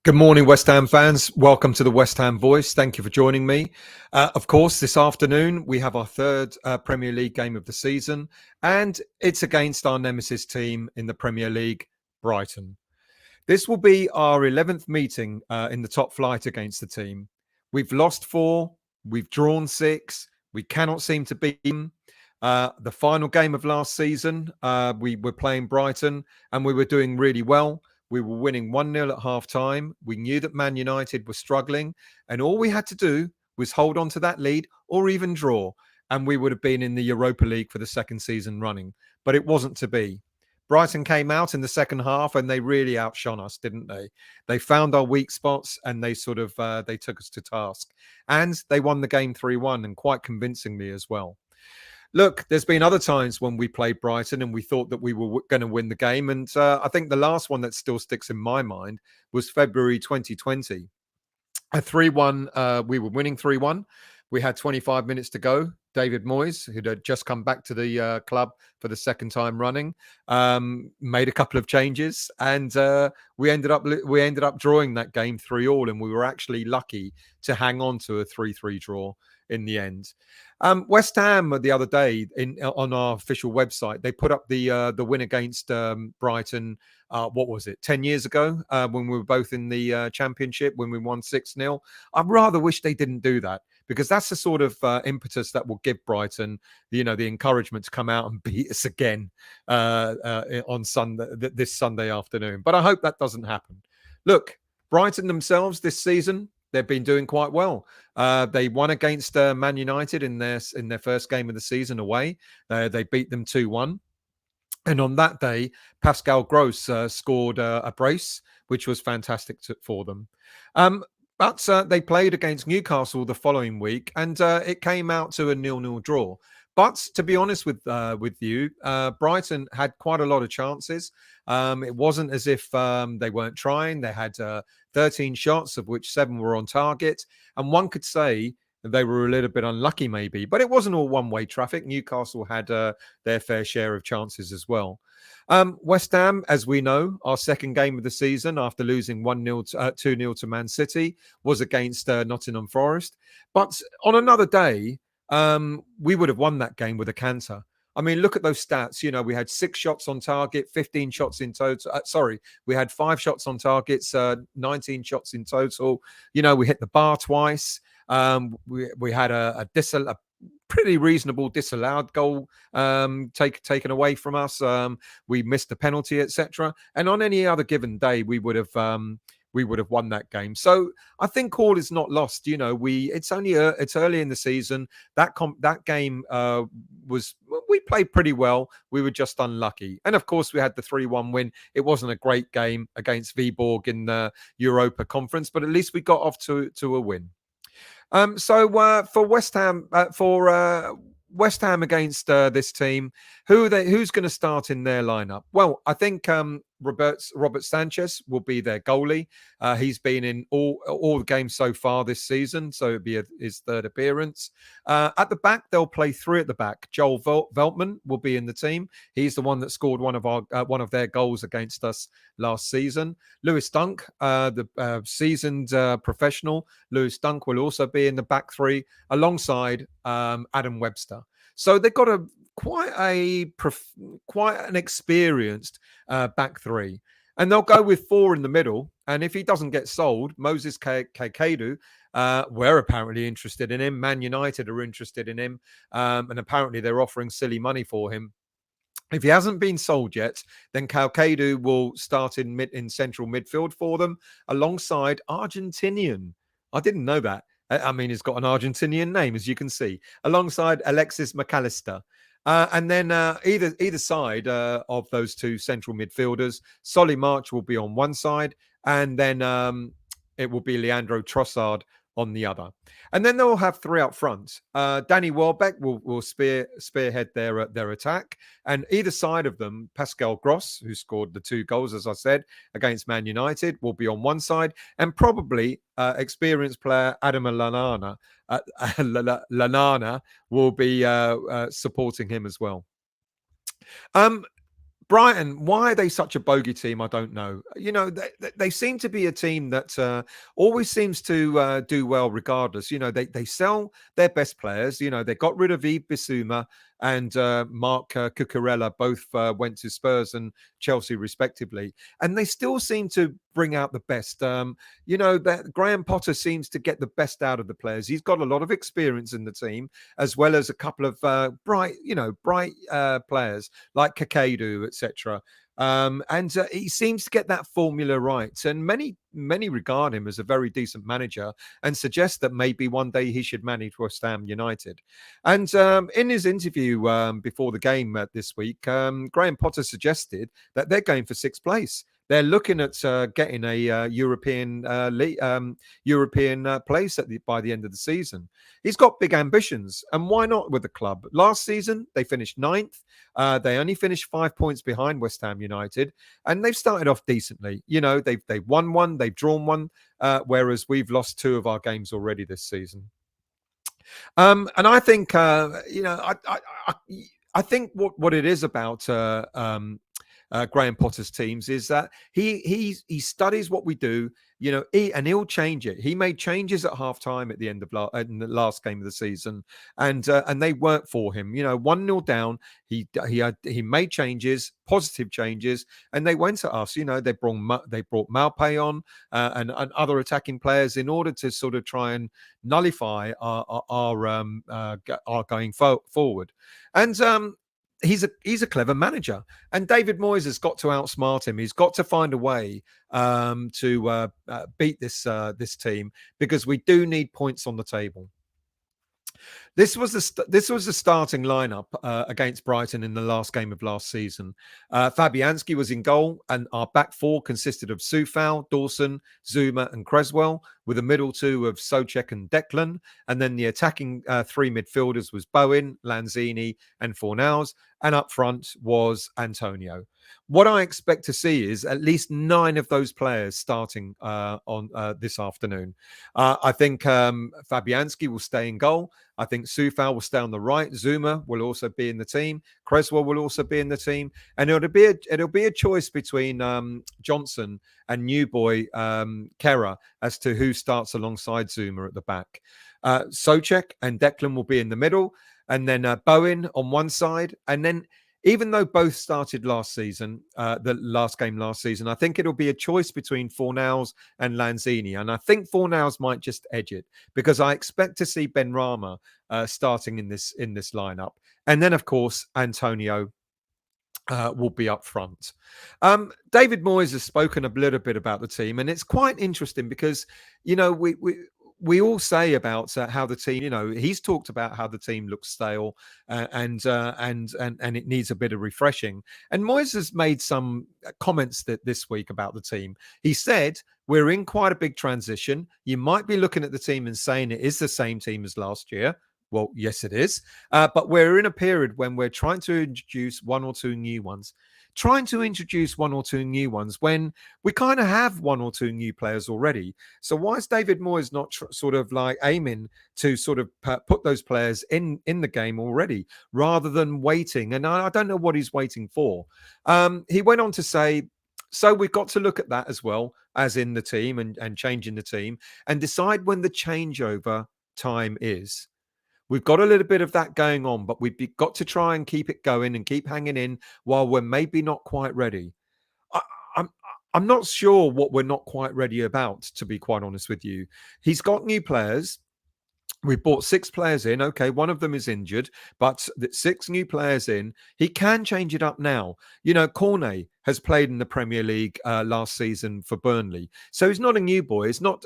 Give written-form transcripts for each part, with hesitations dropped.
Good morning, West Ham fans. Welcome to the West Ham Voice. Thank you for joining me. Of course, this afternoon we have our third Premier League game of the season, and it's against our nemesis team in the Premier League, Brighton. This will be our 11th meeting in the top flight against the team. We've lost 4, we've drawn 6, we cannot seem to beat them. The final game of last season, we were playing Brighton and we were doing really well. We were winning 1-0 at half time. We knew that Man United were struggling, and all we had to do was hold on to that lead or even draw, and we would have been in the Europa League for the second season running. But it wasn't to be. Brighton came out in the second half and they really outshone us, didn't they? They found our weak spots and they they took us to task. And they won the game 3-1 and quite convincingly as well. Look, there's been other times when we played Brighton and we thought that we were going to win the game. And I think the last one that still sticks in my mind was February 2020. A 3-1, we were winning 3-1. We had 25 minutes to go. David Moyes, who'd just come back to the club for the second time running, made a couple of changes, and we ended up drawing that game 3-3, and we were actually lucky to hang on to a 3-3 draw in the end. West Ham the other day on our official website, they put up the win against Brighton. What was it, 10 years ago when we were both in the Championship, when we won 6-0. I rather wish they didn't do that, because that's the sort of impetus that will give Brighton, the encouragement to come out and beat us again on Sunday, this Sunday afternoon. But I hope that doesn't happen. Look, Brighton themselves this season, they've been doing quite well. They won against Man United in their first game of the season away. They beat them 2-1. And on that day, Pascal Gross scored a brace, which was fantastic for them. But they played against Newcastle the following week, and it came out to a 0-0 draw. But to be honest with you, Brighton had quite a lot of chances. It wasn't as if they weren't trying. They had 13 shots, of which 7 were on target. And one could say they were a little bit unlucky maybe, but it wasn't all one-way traffic. Newcastle had their fair share of chances as well. West Ham, as we know, our second game of the season after losing 2-0 to Man City was against Nottingham Forest. But on another day, we would have won that game with a canter. I mean, look at those stats. We had 6 shots on target, 15 shots in total. We had 5 shots on targets, 19 shots in total. We hit the bar twice. We had a pretty reasonable disallowed goal taken away from us. We missed a penalty, etc. And on any other given day, we would have won that game. So I think all is not lost. It's early in the season. That game we played pretty well. We were just unlucky. And of course, we had the 3-1 win. It wasn't a great game against Viborg in the Europa Conference, but at least we got off to a win. For West Ham, West Ham against this team, who's going to start in their lineup? Well, I think Robert Sanchez will be their goalie. He's been in all the games so far this season, so it'll be his third appearance. At the back, they'll play 3 at the back. Joel Veltman will be in the team. He's the one that scored one of their goals against us last season. Lewis Dunk, the seasoned professional, Lewis Dunk will also be in the back 3 alongside Adam Webster. So they've got quite an experienced back 3. And they'll go with 4 in the middle. And if he doesn't get sold, Moses Caicedo, we're apparently interested in him. Man United are interested in him. And apparently they're offering silly money for him. If he hasn't been sold yet, then Caicedo will start in central midfield for them alongside Argentinian. I didn't know that. I mean, he's got an Argentinian name, as you can see, alongside Alexis McAllister. And then either side of those 2 central midfielders, Solly March will be on one side, and then it will be Leandro Trossard on the other. And then they'll have 3 up front. Danny Welbeck will spearhead their attack. And either side of them, Pascal Gross, who scored the 2 goals, as I said, against Man United, will be on one side. And probably experienced player Adam Lallana will be supporting him as well. Brighton, why are they such a bogey team? I don't know. They seem to be a team that always seems to do well regardless. They sell their best players. They got rid of Yves Bissouma and Mark Cucurella, both went to Spurs and Chelsea respectively. And they still seem to bring out the best. That Graham Potter seems to get the best out of the players. He's got a lot of experience in the team, as well as a couple of bright players like Kakadu, etc. And he seems to get that formula right. And many regard him as a very decent manager and suggest that maybe one day he should manage West Ham United. And in his interview before the game this week, Graham Potter suggested that they're going for sixth place. They're looking at getting a European place by the end of the season. He's got big ambitions, and why not with the club? Last season, they finished ninth. They only finished 5 points behind West Ham United, and they've started off decently. They've won one, they've drawn one, whereas we've lost 2 of our games already this season. And I think, I think what it is about Graham Potter's teams is that he studies what we do, and he'll change it. He made changes at halftime at the end of in the last game of the season, and they worked for him. 1-0 down, he made changes, positive changes, and they went at us. They brought Malpay on and other attacking players in order to sort of try and nullify our going forward, and. He's a clever manager, and David Moyes has got to outsmart him. He's got to find a way to beat this team, because we do need points on the table. This was the starting lineup against Brighton in the last game of last season. Fabianski was in goal, and our back four consisted of Soufal, Dawson, Zuma, and Creswell, with a middle two of Souček and Declan, and then the attacking 3 midfielders was Bowen, Lanzini, and Fornals, and up front was Antonio. What I expect to see is at least 9 of those players starting on this afternoon. I think Fabianski will stay in goal. I think Soufal will stay on the right. Zuma will also be in the team. Creswell will also be in the team, and it'll be a choice between Johnson and new boy Kera as to who starts alongside Zuma at the back. Souček and Declan will be in the middle, and then Bowen on one side, and then. Even though both started last season, the last game last season, I think it'll be a choice between Fornals and Lanzini. And I think Fornals might just edge it, because I expect to see Benrahma starting in this lineup. And then, of course, Antonio will be up front. David Moyes has spoken a little bit about the team, and it's quite interesting because, we all say about how the team, he's talked about how the team looks stale and it needs a bit of refreshing. And Moyes has made some comments this week about the team. He said, we're in quite a big transition. You might be looking at the team and saying it is the same team as last year. Well, yes, it is. But we're in a period when we're trying to introduce 1 or 2 new ones. Trying to introduce 1 or 2 new ones when we kind of have 1 or 2 new players already. So why is David Moyes not sort of like aiming to sort of put those players in the game already, rather than waiting? And I don't know what he's waiting for. He went on to say, so we've got to look at that as well as in the team and changing the team and decide when the changeover time is. We've got a little bit of that going on, but we've got to try and keep it going and keep hanging in while we're maybe not quite ready. I'm not sure what we're not quite ready about, to be quite honest with you. He's got new players. We bought 6 players in. Okay, one of them is injured, but 6 new players in. He can change it up now. Cornet has played in the Premier League last season for Burnley, so he's not a new boy. He's not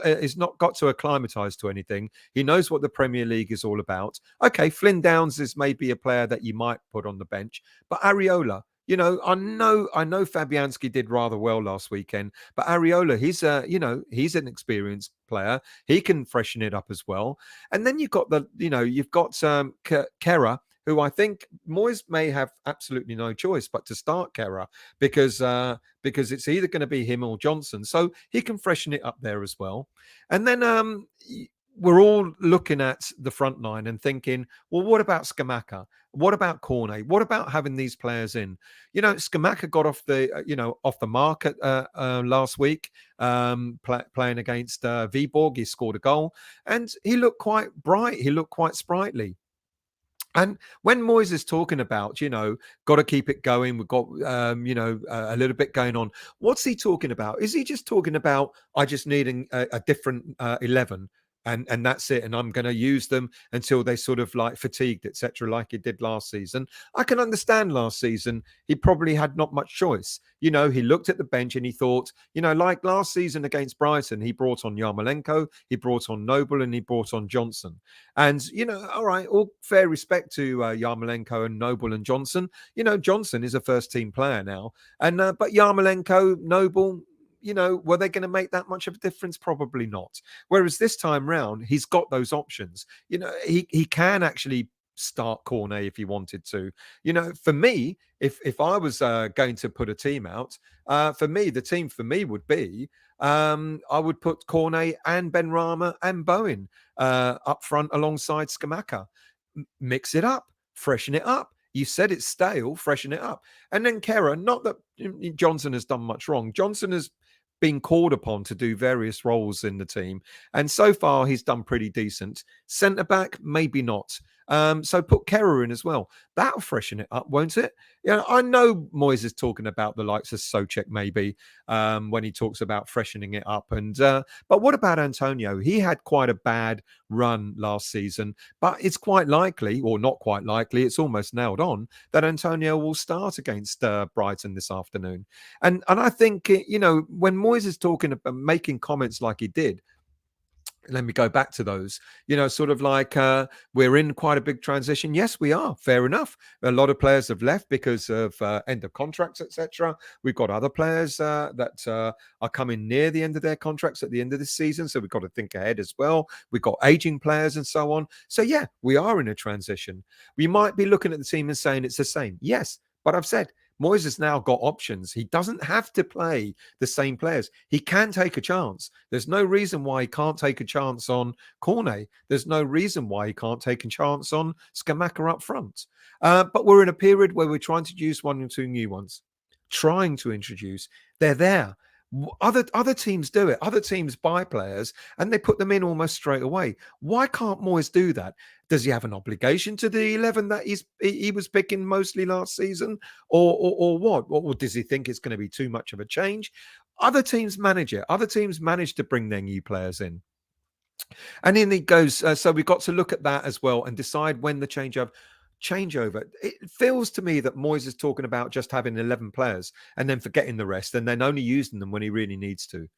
got to acclimatise to anything. He knows what the Premier League is all about. Okay, Flynn Downs is maybe a player that you might put on the bench, but Areola. I know Fabianski did rather well last weekend, but Areola, he's an experienced player. He can freshen it up as well. And then you've got Kera, who I think Moyes may have absolutely no choice but to start Kera because it's either going to be him or Johnson. So he can freshen it up there as well. And then we're all looking at the front line and thinking, well, what about Scamacca? What about Cornet? What about having these players in? Scamacca got off off the mark last week, playing against Viborg. He scored a goal, and he looked quite bright. He looked quite sprightly. And when Moyes is talking about, got to keep it going, we've got, a little bit going on. What's he talking about? Is he just talking about, I just need a different 11 and that's it. And I'm going to use them until they sort of like fatigued, etc., like he did last season. I can understand last season, he probably had not much choice. He looked at the bench and he thought, like last season against Brighton, he brought on Yarmolenko, he brought on Noble, and he brought on Johnson. And, all right, all fair respect to Yarmolenko and Noble and Johnson. Johnson is a first team player now. And but Yarmolenko, Noble, were they going to make that much of a difference? Probably not. Whereas this time round, he's got those options. He can actually start Cornet if he wanted to. For me, if I was going to put a team out, for me, the team for me would be I would put Cornet and Benrahma and Bowen up front alongside Scamacca. Mix it up, freshen it up. You said it's stale, freshen it up. And then Kerr, not that Johnson has done much wrong. Johnson has been called upon to do various roles in the team. And so far, he's done pretty decent. Centre back, maybe not. So put Kerr in as well. That'll freshen it up, won't it? I know Moyes is talking about the likes of Souček maybe when he talks about freshening it up. And but what about Antonio? He had quite a bad run last season, but it's quite likely, or not quite likely, it's almost nailed on that Antonio will start against Brighton this afternoon. And I think when Moyes is talking about making comments like he did, let me go back to those, sort of like we're in quite a big transition. Yes, we are. Fair enough. A lot of players have left because of end of contracts, etc. We've got other players that are coming near the end of their contracts at the end of this season. So we've got to think ahead as well. We've got aging players and so on. So yeah, we are in a transition. We might be looking at the team and saying it's the same. Yes, but I've said Moyes has now got options. He doesn't have to play the same players. He can take a chance. There's no reason why he can't take a chance on Cornet. There's no reason why he can't take a chance on Scamacca up front. But we're in a period where we're trying to introduce one or two new ones. Trying to introduce. They're there. Other teams do it. Other teams buy players and they put them in almost straight away. Why can't Moyes do that? Does he have an obligation to the 11 that he was picking mostly last season, or what? Or does he think it's going to be too much of a change? Other teams manage it. Other teams manage to bring their new players in. And then he goes, so we've got to look at that as well and decide when the changeover. It feels to me that Moyes is talking about just having 11 players and then forgetting the rest and then only using them when he really needs to.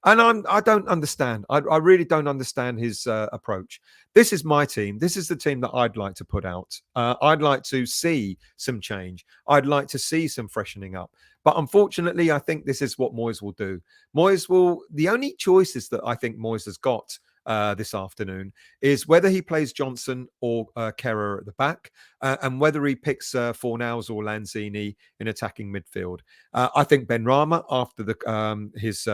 And I don't understand. I really don't understand his approach. This is my team. This is the team that I'd like to put out. I'd like to see some change. I'd like to see some freshening up. But unfortunately, I think this is what Moyes will do. The only choices that I think Moyes has got this afternoon is whether he plays Johnson or Kerr at the back, and whether he picks Fornals or Lanzini in attacking midfield. I think Benrahma, after his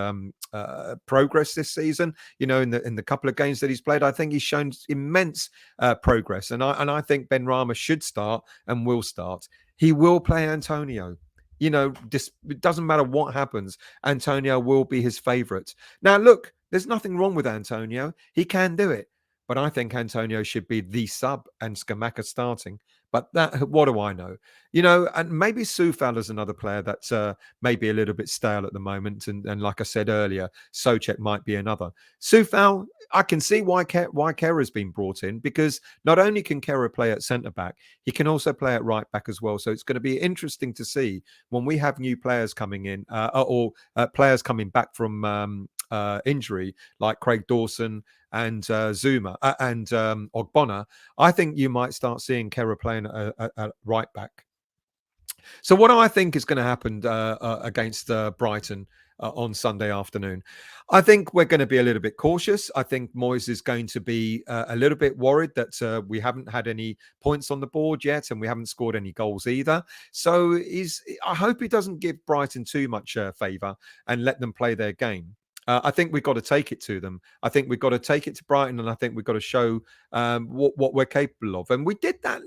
progress this season, in the couple of games that he's played, I think he's shown immense progress, and I think Benrahma should start and will start. He will play Antonio. It doesn't matter what happens. Antonio will be his favourite. Now, look, there's nothing wrong with Antonio. He can do it. But I think Antonio should be the sub and Scamacca starting. But what do I know? And maybe Soufal is another player that's maybe a little bit stale at the moment. And like I said earlier, Souček might be another. Soufal, I can see why Kerr has been brought in, because not only can Kerr play at centre-back, he can also play at right-back as well. So it's going to be interesting to see when we have new players coming in or players coming back from injury, like Craig Dawson and Zuma and Ogbonna. I think you might start seeing Kerr playing at right back. So what do I think is going to happen against Brighton on Sunday afternoon? I think we're going to be a little bit cautious. I think Moyes is going to be a little bit worried that we haven't had any points on the board yet and we haven't scored any goals either. So I hope he doesn't give Brighton too much favour and let them play their game. I think we've got to take it to them. I think we've got to take it to Brighton, and I think we've got to show what we're capable of. And we did that,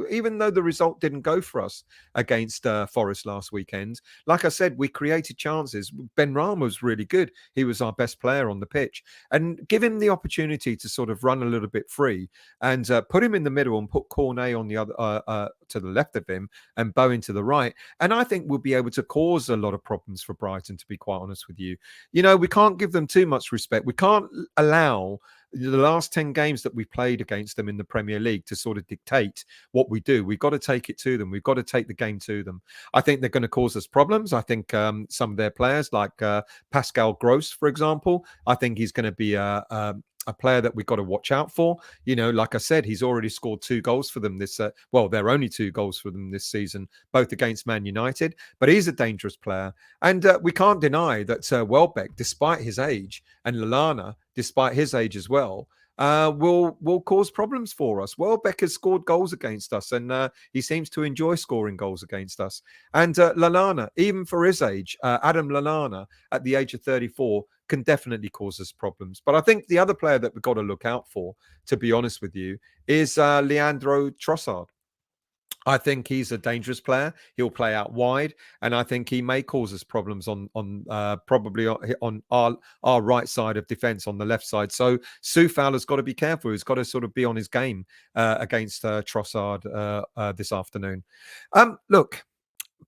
even though the result didn't go for us against Forest last weekend. Like I said, we created chances. Ben Rama was really good. He was our best player on the pitch, and give him the opportunity to sort of run a little bit free and put him in the middle and put Cornet on the other to the left of him and Bowen to the right. And I think we'll be able to cause a lot of problems for Brighton. To be quite honest with you, we can't give them too much respect. We can't allow the last 10 games that we've played against them in the Premier League to sort of dictate what we do. We've got to take it to them. We've got to take the game to them. I think they're going to cause us problems. I think some of their players, like Pascal Gross, for example, I think he's going to be a player that we've got to watch out for. Like I said, he's already scored 2 goals for them this. There are only 2 goals for them this season, both against Man United. But he's a dangerous player, and we can't deny that Welbeck, despite his age, and Lallana, despite his age as well, will cause problems for us. Welbeck has scored goals against us, and he seems to enjoy scoring goals against us. And Lallana, even for his age, Adam Lallana, at the age of 34, can definitely cause us problems. But I think the other player that we've got to look out for, to be honest with you, is Leandro Trossard. I think he's a dangerous player. He'll play out wide, and I think he may cause us problems on probably on our right side of defence, on the left side. So Soufal has got to be careful. He's got to sort of be on his game against Trossard this afternoon. Look,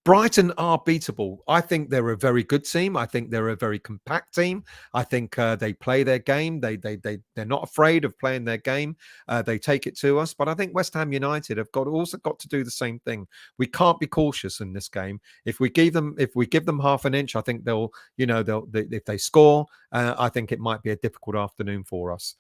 Brighton are beatable. I think they're a very good team. I think they're a very compact team. I think they play their game. They're not afraid of playing their game. They take it to us. But I think West Ham United have also got to do the same thing. We can't be cautious in this game. If we give them half an inch, I think if they score, I think it might be a difficult afternoon for us.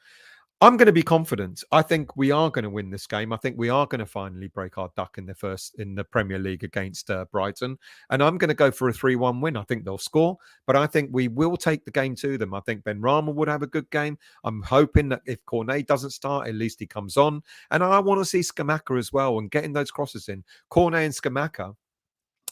I'm going to be confident. I think we are going to win this game. I think we are going to finally break our duck in the Premier League against Brighton, and I'm going to go for a 3-1 win. I think they'll score, but I think we will take the game to them. I think Ben Rama would have a good game. I'm hoping that if Cornet doesn't start, at least he comes on, and I want to see Scamacca as well and getting those crosses in. Cornet and Scamacca,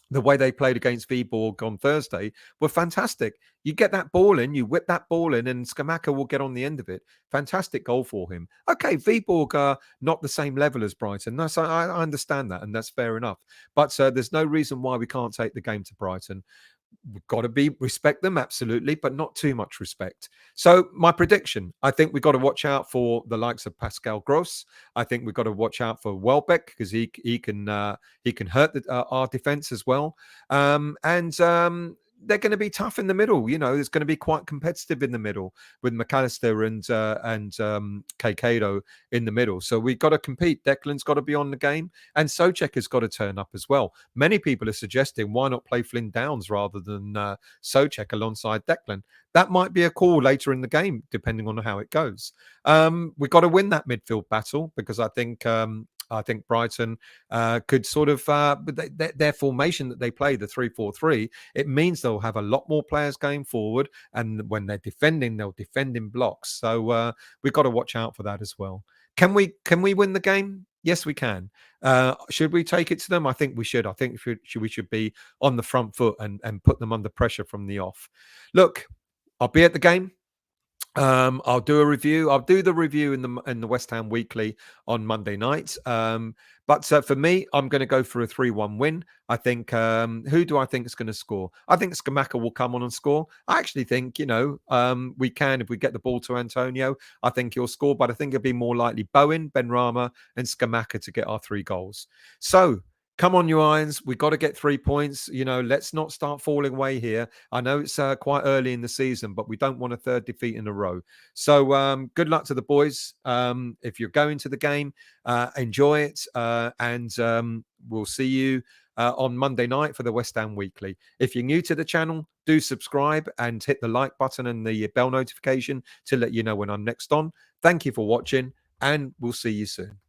the way they played against Viborg on Thursday, were fantastic. You get that ball in, you whip that ball in, and Scamacca will get on the end of it. Fantastic goal for him. Okay, Viborg are not the same level as Brighton. I understand that, and that's fair enough. But there's no reason why we can't take the game to Brighton. We've got to respect them, absolutely, but not too much respect. So my prediction, I think we've got to watch out for the likes of Pascal Gross. I think we've got to watch out for Welbeck, because he can hurt our defense as well. They're going to be tough in the middle. It's going to be quite competitive in the middle with McAllister and Caicedo in the middle. So we've got to compete. Declan's got to be on the game, and Souček has got to turn up as well. Many people are suggesting why not play Flynn Downs rather than Souček alongside Declan. That might be a call later in the game, depending on how it goes. We've got to win that midfield battle, because I think Brighton could sort of, their formation that they play, the 3-4-3, it means they'll have a lot more players going forward. And when they're defending, they'll defend in blocks. So we've got to watch out for that as well. Can we win the game? Yes, we can. Should we take it to them? I think we should. I think we should be on the front foot and put them under pressure from the off. Look, I'll be at the game. I'll do a review. I'll do the review in the West Ham Weekly on Monday night. But for me, I'm going to go for a 3-1 win. I think, who do I think is going to score? I think Scamacca will come on and score. I actually think, we can, if we get the ball to Antonio, I think he'll score. But I think it'll be more likely Bowen, Benrahma, and Scamacca to get our 3 goals. So, come on, you Irons. We've got to get 3 points. Let's not start falling away here. I know it's quite early in the season, but we don't want a 3rd defeat in a row. So good luck to the boys. If you're going to the game, enjoy it. And we'll see you on Monday night for the West Ham Weekly. If you're new to the channel, do subscribe and hit the like button and the bell notification to let you know when I'm next on. Thank you for watching, and we'll see you soon.